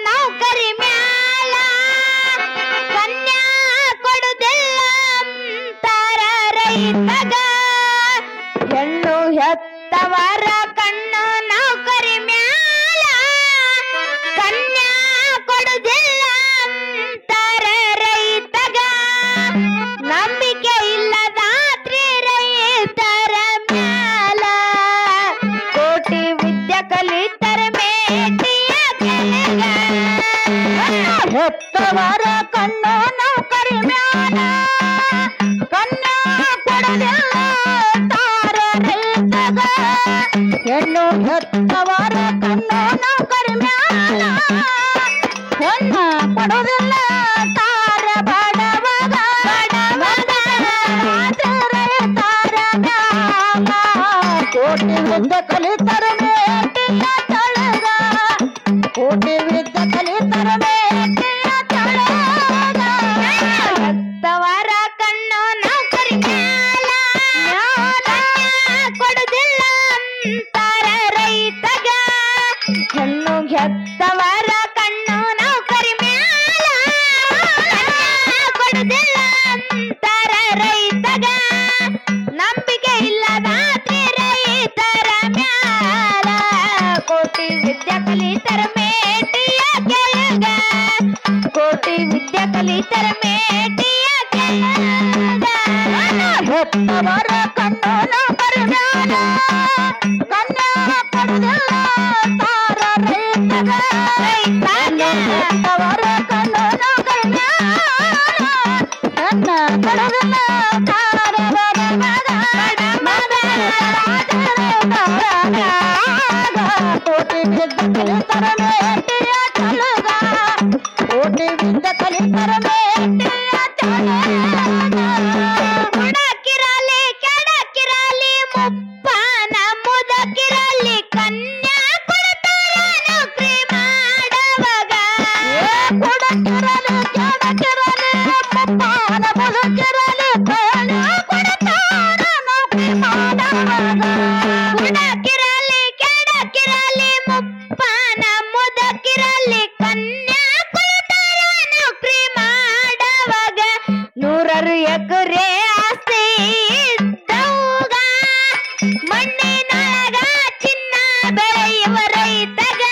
ನೌಕರಿ ಮ್ಯಾಲ ಕನ್ಯಾ ಕೊಡುದಿಲ್ಲ ಅಂತಾರ ರೈತಗ ಹೆಣ್ಣು ಹೆತ್ತವರ ಕಣ್ಣು ನೌಕರಿ ಮ್ಯಾಲ ಕನ್ಯಾ ಕೊಡುದಿಲ್ಲ ಅಂತಾರ ರೈತಗ ನಂಬಿಕೆ ಇಲ್ಲದಾತ್ರಿ ರೈತರ ಮ್ಯಾಲ ಕೋಟಿ ವಿದ್ಯೆ ಕಲಿತರ ಮೇಟಿಯ ಕೆಳಗ ಹೆತ್ತವರ ಕಣ್ಣು ನೌಕರಿ ಮ್ಯಾಲ ಕನ್ಯಾ ಕೊಡುದಿಲ್ಲ ತಾರ ರೈತಗ ಹೆಣ್ಣು ಹೆತ್ತವರ ಕಣ್ಣು ನೌಕರಿ ಮ್ಯಾಲ ಹೆಣ್ಣು ಕೊಡುದಿಲ್ಲ ತಾರ ಬಡವಗ ರೈತರ ಮ್ಯಾಲ ಕೋಟಿ ವಿದ್ಯೆ ಕಲಿತರ ಮೇಟಿಯ ಕೆಳಗ ಕೋಟಿ ವಿದ್ಯೆ ಕಲಿತರ ಮೇಟಿಯ ಕೆಳಗ ಹೆತ್ತವರ ಕಣ್ಣು ನೌಕರಿ ಮ್ಯಾಲ ಕೊಡುದಿಲ್ಲ ಅಂತಾರ ರೈತಗ ಹೆಣ್ಣು ಹೆತ್ತವರ ಕಣ್ಣು ನೌಕರಿ ಮ್ಯಾಲ ಕೊಡುದಿಲ್ಲ ಅಂತಾರ ರೈತಗ ನಂಬಿಕೆ ಇಲ್ಲದಾತ್ರಿ ರೈತರ ಮ್ಯಾಲ ಕೋಟಿ ವಿದ್ಯೆ ಕಲಿತರ ಮೇಟಿಯ ಕೆಳಗ ಕೋಟಿ ವಿದ್ಯೆ ಕಲಿತರ ಮೇಟಿಯ ಕೆಳಗ ಹೆತ್ತವರ ಕಣ್ಣು ನೌಕರಿ ಮ್ಯಾಲ ಕನ್ಯಾ ಕೊಡುದಿಲ್ಲ ತಾರ ರೈತಗ ಹೆತ್ತವರ ಕಣ್ಣು ನೌಕರಿ ಮ್ಯಾಲ ಹೆಣ್ಣು ಕೊಡುದಿಲ್ಲ ತಾರ ಕೋಟಿ ವಿದ್ಯೆ ಕಲಿತರ ಮೇಟಿಯ ಕೆಳಗ ಕೋಟಿ ವಿದ್ಯೆ ಕಲಿತರ ಮೇಟಿಯ ಕೆಳಗ ಕೊಡಕಿರಲಿ ಕೆಡಕಿರಲಿ ಮುಪ್ಪನ ಮುದಕಿರಲಿ ಕನ್ಯಾ ಕೊಡ್ತಾರ ನೌಕರಿ ಮಾಡವಾಗ ಕೊಡಕಿರಲಿ ಕೆಡಕಿರಲಿ ಮುಪ್ಪನ ಮುದಕಿರಲಿ ಕನ್ಯಾ ಕೊಡ್ತಾರ ನೌಕರಿ ಮಾಡವಾಗ ಕೊಡಕಿರಲಿ ಕೆಡಕಿರಲಿ ಮುಪ್ಪನ ಮುದಕಿರಲಿ ಕನ್ಯಾ ಕೊಡ್ತಾರ ನೌಕರಿ ಮಾಡವಾಗ ನೂರಾರು ಎಕರೆ ಆಸ್ತಿ ಇದ್ದವಾಗ ಮಣ್ಣಿನೊಳಗ ಚಿನ್ನ ಬೆಳೆಯುವ ರೈತಗ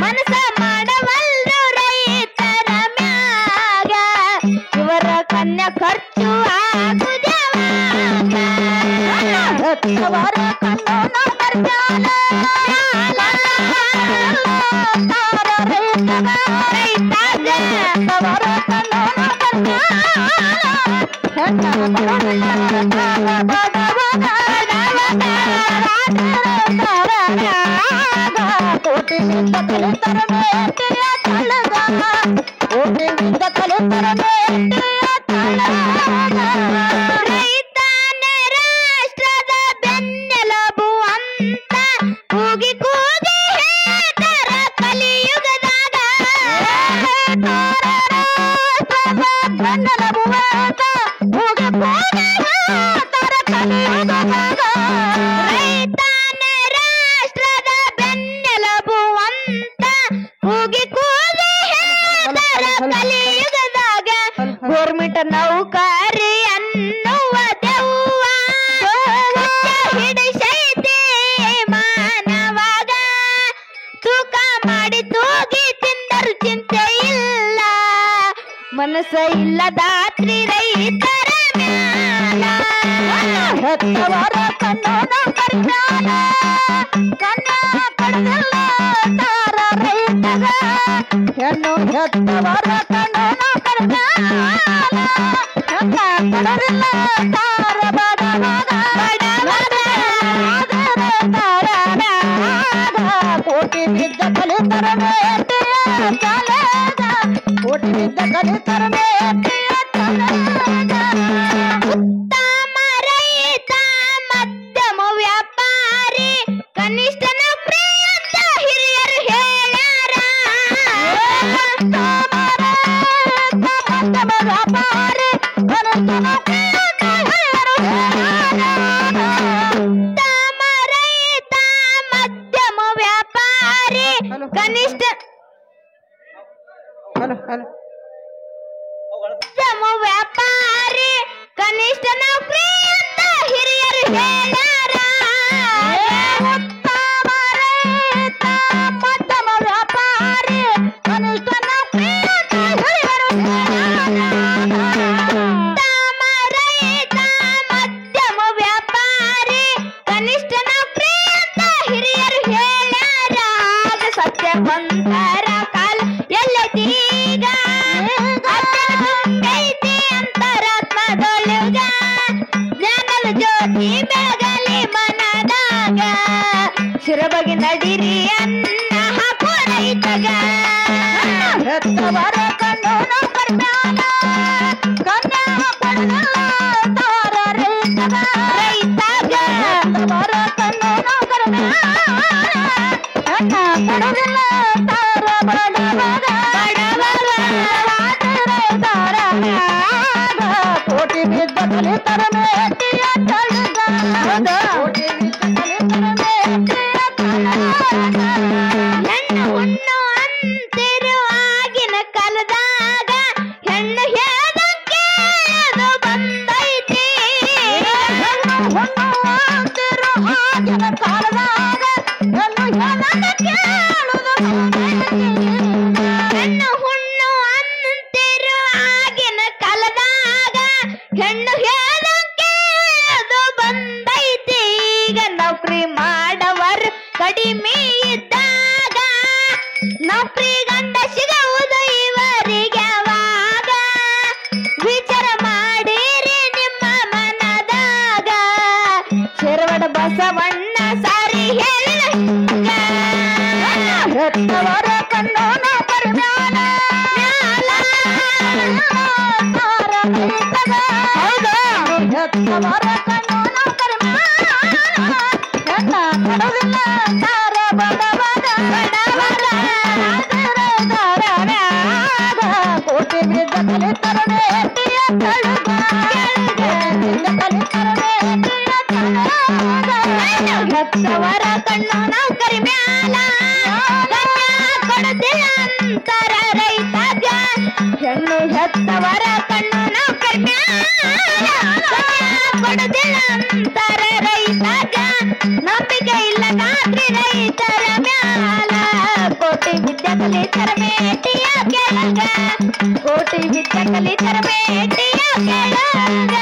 ಮನಸ ಮಾಡವಲ್ದು ರೈತರ ಮ್ಯಾಗ ಇವರ ಕನ್ಯಾ ಖರ್ಚು ಆಗುದವಾಗ ಹೆತ್ತವರ ಕಣ್ಣು ನೌಕರಿ ಮ್ಯಾಲ ತಾರ ರೈತಗ ಹೆತ್ತವರ ಕಣ್ಣು ನೌಕರಿ ಮ್ಯಾಲ ಹೆಣ್ಣು ಕೊಡುದಿಲ್ಲ ತಾರ ಬಡವಗ ಕೋಟಿ ವಿದ್ಯೆ ಕಲಿತರ ಮೇಟಿಯ ಕೆಳಗ ಕೋಟಿ ವಿದ್ಯೆ ಕಲಿತರ ಮೇಟಿಯ ಕೆಳಗ ರೈತನ ರಾಷ್ಟ್ರದ ಬೆನ್ನೆಲುಬು ಅಂತ ಕೂಗಿ ಕೂಗಿ ಹೇಳ್ತಾರ ಕಲಿಯುಗದಾಗ ಬೆನ್ನೆಲುಬು ಅಂತ ಕೂಗಿ ಕೂಗಿ ಹೇಳ್ತಾರ ಕಲಿಯುಗದಾಗ ರೈತನ ರಾಷ್ಟ್ರದ ಬೆನ್ನೆಲುಬು ಅಂತ ಕೂಗಿ ಕೂಗಿ ಹೇಳ್ತಾರ ಕಲಿಯುಗದಾಗ ಗೋರ್ಮೆಂಟ್ ನೌಕರಿ ಅನ್ನುವ ದೆವ್ವ ಹಿಡಿಸೈತೆ ಮಾನವಾಗ ತೂಕ ಮಾಡಿ ತೂಗಿ ತಿಂದರು ಚಿಂತೆ ಇಲ್ಲ ಮನಸ್ಸ ಇಲ್ಲದಾತ್ರಿ ರೈತರ ಮ್ಯಾಲ ಹೆತ್ತವರ ಕಣ್ಣು ಕರ್ನಾಳ ಕಣ್ಣ ಕಡದಿಲ್ಲ ತಾರ ರೈತಗ ಹೆಣ್ಣು ಹೆತ್ತವರ ಕಣ್ಣು ಕರ್ನಾಳ ಕಣ್ಣ ಕಡದಿಲ್ಲ ತಾರ ಬಡವಗ ಕೋಟಿ ಬಿದ್ದ ಕಲಿತರ ಮೇಟಿಯ ತಲೆಗ ಕೋಟಿ ಬಿದ್ದ ಕಲಿತರ ಮೇಟಿಯ ತಲೆಗ ಉತ್ತಮ ರೈತ ಮಧ್ಯಮ ವ್ಯಾಪಾರಿ ಕನಿಷ್ಠ ನೌಕರಿ ಅಂತ ಹಿರಿಯರು ಹೇಳ್ಯಾರ ಉತ್ತಮ ರೈತ ಮಧ್ಯಮ ವ್ಯಾಪಾರಿ ಕನಿಷ್ಠ ನೌಕರಿ ಅಂತ ಹಿರಿಯರು ಹೇಳ್ಯಾರ ಕನಿಷ್ಠ ವ್ಯಾಪಾರಿ ಕನಿಷ್ಠ ನೌಕರಿ ಅಂತ ಹಿರಿಯರು ಹೇಳ್ಯಾರ ಉತ್ತಮ ರೈತ ಮಧ್ಯಮ ವ್ಯಾಪಾರಿ ಕನಿಷ್ಠ ನೌಕರಿ ಅಂತ ಹಿರಿಯರು ಉತ್ತಮ ರೈತ ಮಧ್ಯಮ ವ್ಯಾಪಾರಿ ಕನಿಷ್ಠ ನೌಕರಿ ಅಂತ ಹಿರಿಯರು ಹೇಳ್ಯಾರ ಸತ್ಯ ಬಂದರ ಕಾಲ ಎಲ್ಲದೀಗ ಐತಿ ಅಂತರಾತ್ಮದೊಳಗ ಜ್ಞಾನದ ಜ್ಯೋತಿ ಬೆಳಗಲಿ ಮನದಾಗ ಶಿರಬಗಿ ನಡಿರಿ ಅನ್ನ ಹಾಕೋ ರೈತಗ ಹೆತ್ತವರ ಕಣ್ಣು ಕರ್ನಾಳ ಕಣ್ಣ ಕೊಡಲಿಲ್ಲ ತಾರ ರೈತಗ ರೈತಗ ಹೆತ್ತವರ ಕಣ್ಣು ಕರ್ನಾಳ ಕಣ್ಣ ಕೊಡಲಿಲ್ಲ ತಾರ ಬಡವಗ ಕೋಟಿ ಬಿದ್ದ ಕಲಿತರ ಮೇಟಿಯ ತಳಗ ಕೋಟಿ ಬಿದ್ದ ಕಲಿತರ ಮೇಟಿಯ ತಳಗ ಹೆಣ್ಣು ಹುಣ್ಣು ಅಂತಿರು ಆಗಿನ ಕಾಲದಾಗ ಹೆಣ್ಣು ಹೇಳಕ್ಕೆ ಅದು ಬಂದೈತಿ ಹೆಣ್ಣು ಹುಣ್ಣು ಅಂತಿರು ಆಗಿನ ಕಾಲದಾಗ ಹೆಣ್ಣು ಹೇಳಕ್ಕೆ ಹೆಣ್ಣು ಹುಣ್ಣು ಅಂತಿರು ಆಗಿನ ಕಾಲದಾಗ ಹೆಣ್ಣು ಹೇಳಕ್ಕೆ ಅದು ಬಂದೈತಿ ಈಗ ನೌಕರಿ ಮಾಡವರು ಕಡಿಮೆ ಇದ್ದಾಗ ನೌಕರಿ ಗಂಡ ಸಿಗುವುದು ಇವರಿಗೆ ಅವಾಗ ವಿಚಾರ ಮಾಡಿರಿ ನಿಮ್ಮ ಮನದಾಗ ಶರವಣ ಬಸವಣ್ಣ ಸಾರಿ ಹೇಳಿದ ಹೆತ್ತವರ ಕಣ್ಣು ಕರ್ನಾಳ ತಾರ ರೈತಗ ಹೆತ್ತವರ ಕಣ್ಣು ಕರ್ನಾಳ ಹೆಣ್ಣ ಕೊಡಲಿಲ್ಲ ತಾರ ಬಡವಗ ಕೋಟಿ ಬಿದ್ದ ಕಲಿತರ ಮೇಟಿಯ ತಳಗ ಬಿದ್ದ ಕಲಿತರ ಮೇಟಿಯ ತಳಗ ಹೆತ್ತವರ ಕಣ್ಣು ನೌಕರಿ ಮ್ಯಾಲ ಕೊಡದಿಲ್ಲ ಅಂತರ ರೈತಗ ಹೆಣ್ಣು ಹೆತ್ತವರ ಕಣ್ಣು ನೌಕರಿ ಮ್ಯಾಲ ಕೊಡದಿಲ್ಲ ಅಂತರ ರೈತಗ ನಂಬಿಕೆ ಇಲ್ಲ ನಾತ್ರಿ ರೈತರ ಮ್ಯಾಲ ಕೋಟಿ ವಿದ್ಯೆ ಕಲಿತರ ಮೇಟಿಯ ಕೆಳಗ ಕೋಟಿ ವಿದ್ಯೆ ಕಲಿತರ ಮೇಟಿಯ ಕೆಳಗ